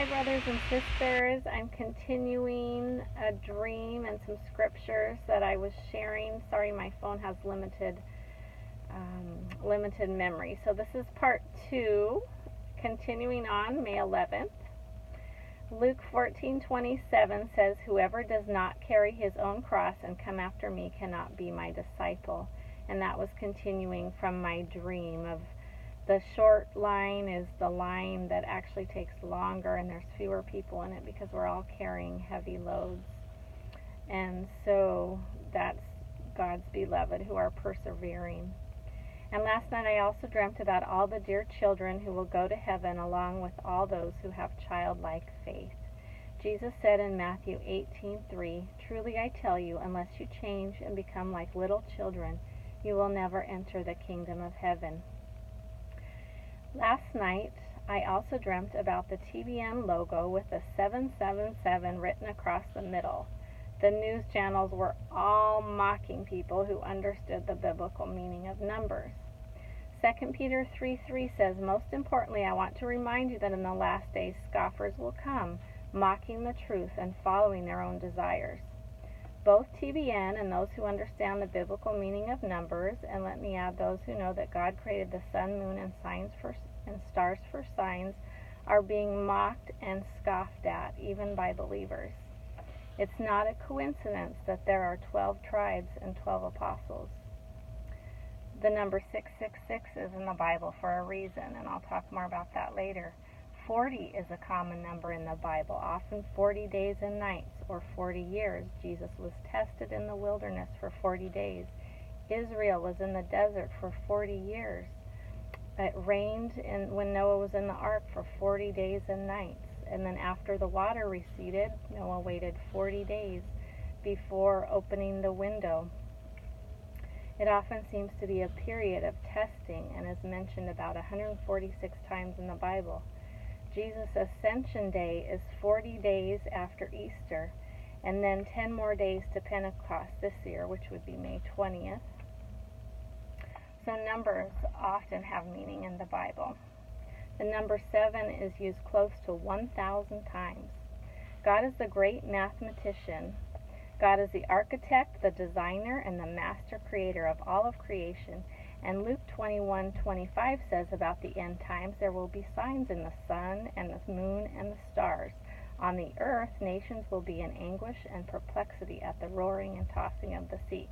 Hi, brothers and sisters. I'm continuing a dream and some scriptures that I was sharing. Sorry, my phone has limited memory. So this is part 2, continuing on May 11th. Luke 14:27 says, "Whoever does not carry his own cross and come after me cannot be my disciple." And that was continuing from my dream of the short line is the line that actually takes longer, and there's fewer people in it because we're all carrying heavy loads. And so that's God's beloved who are persevering. And last night I also dreamt about all the dear children who will go to heaven along with all those who have childlike faith. Jesus said in Matthew 18:3, "Truly I tell you, unless you change and become like little children, you will never enter the kingdom of heaven." Last night, I also dreamt about the TBN logo with the 777 written across the middle. The news channels were all mocking people who understood the biblical meaning of numbers. 2 Peter 3:3 says, "Most importantly, I want to remind you that in the last days scoffers will come, mocking the truth and following their own desires." Both TBN and those who understand the biblical meaning of numbers, and let me add those who know that God created the sun, moon, and stars for signs, are being mocked and scoffed at, even by believers. It's not a coincidence that there are 12 tribes and 12 apostles. The number 666 is in the Bible for a reason, and I'll talk more about that later. 40 is a common number in the Bible, often 40 days and nights, or 40 years. Jesus was tested in the wilderness for 40 days. Israel was in the desert for 40 years. It rained when Noah was in the ark for 40 days and nights. And then after the water receded, Noah waited 40 days before opening the window. It often seems to be a period of testing and is mentioned about 146 times in the Bible. Jesus' Ascension Day is 40 days after Easter, and then 10 more days to Pentecost this year, which would be May 20th. So numbers often have meaning in the Bible. The number 7 is used close to 1,000 times. God is the great mathematician. God is the architect, the designer, and the master creator of all of creation. And Luke 21:25 says about the end times, there will be signs in the sun and the moon and the stars. On the earth, nations will be in anguish and perplexity at the roaring and tossing of the sea.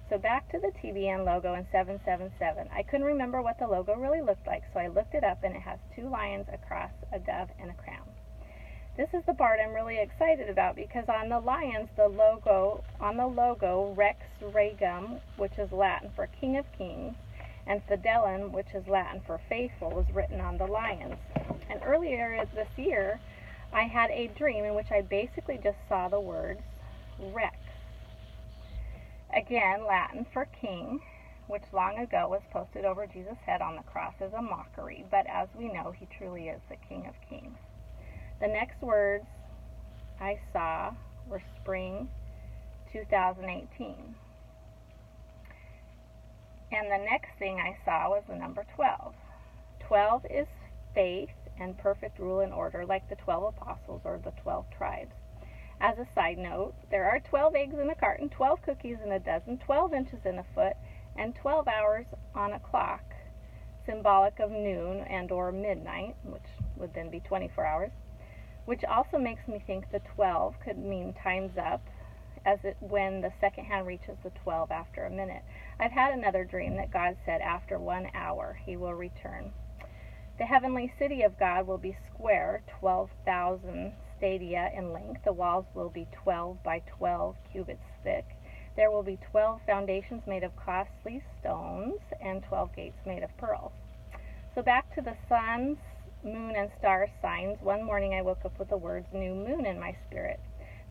So back to the TBN logo in 777. I couldn't remember what the logo really looked like, so I looked it up, and it has 2 lions, a cross, a dove, and a crown. This is the part I'm really excited about because on the lions, the logo Rex Regum, which is Latin for King of Kings, and Fidelum, which is Latin for faithful, was written on the lions. And earlier this year, I had a dream in which I basically just saw the words Rex. Again, Latin for king, which long ago was posted over Jesus' head on the cross as a mockery, but as we know, he truly is the King of Kings. The next words I saw were spring 2018. And the next thing I saw was the number 12. 12 is faith and perfect rule and order, like the 12 apostles or the 12 tribes. As a side note, there are 12 eggs in a carton, 12 cookies in a dozen, 12 inches in a foot, and 12 hours on a clock, symbolic of noon and or midnight, which would then be 24 hours, which also makes me think the 12 could mean time's up, when the second hand reaches the 12 after a minute. I've had another dream that God said after 1 hour he will return. The heavenly city of God will be square, 12,000 stadia in length. The walls will be 12 by 12 cubits thick. There will be 12 foundations made of costly stones and 12 gates made of pearls. So back to the sun's, moon, and star signs. One morning I woke up with the words new moon in my spirit.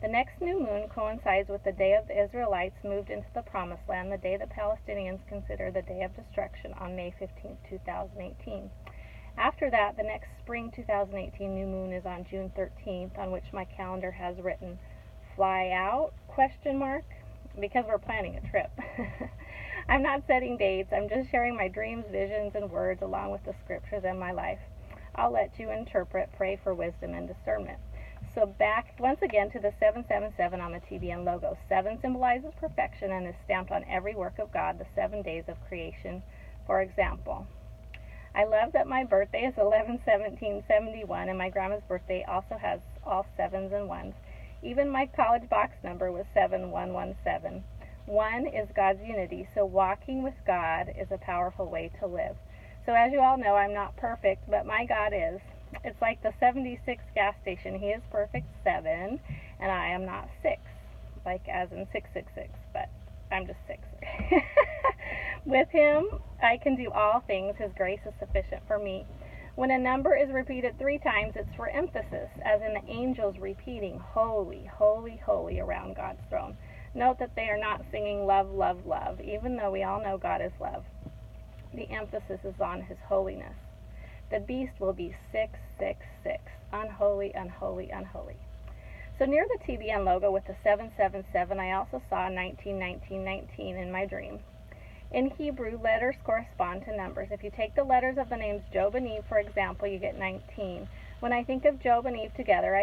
The next new moon coincides with the day of the Israelites moved into the Promised Land, the day the Palestinians consider the day of destruction on May 15, 2018. After that, the next spring 2018 new moon is on June 13th, on which my calendar has written fly out, ? Because we're planning a trip. I'm not setting dates. I'm just sharing my dreams, visions, and words along with the scriptures in my life. I'll let you interpret. Pray for wisdom and discernment. So back once again to the 777 on the TBN logo. 7 symbolizes perfection and is stamped on every work of God, the 7 days of creation, for example. I love that my birthday is 11/17/71, and my grandma's birthday also has all 7s and 1s. Even my college box number was 7117. 1 is God's unity, so walking with God is a powerful way to live. So as you all know, I'm not perfect, but my God is. It's like the 76 gas station. He is perfect 7, and I am not 6, like as in 666, but I'm just 6. With him, I can do all things. His grace is sufficient for me. When a number is repeated 3 times, it's for emphasis, as in the angels repeating, holy, holy, holy, around God's throne. Note that they are not singing love, love, love, even though we all know God is love. The emphasis is on his holiness. The beast will be 666, unholy, unholy, unholy. So near the TBN logo with the 777, I also saw 191919 in my dream. In Hebrew, letters correspond to numbers. If you take the letters of the names Job and Eve, for example, you get 19. When I think of Job and Eve together,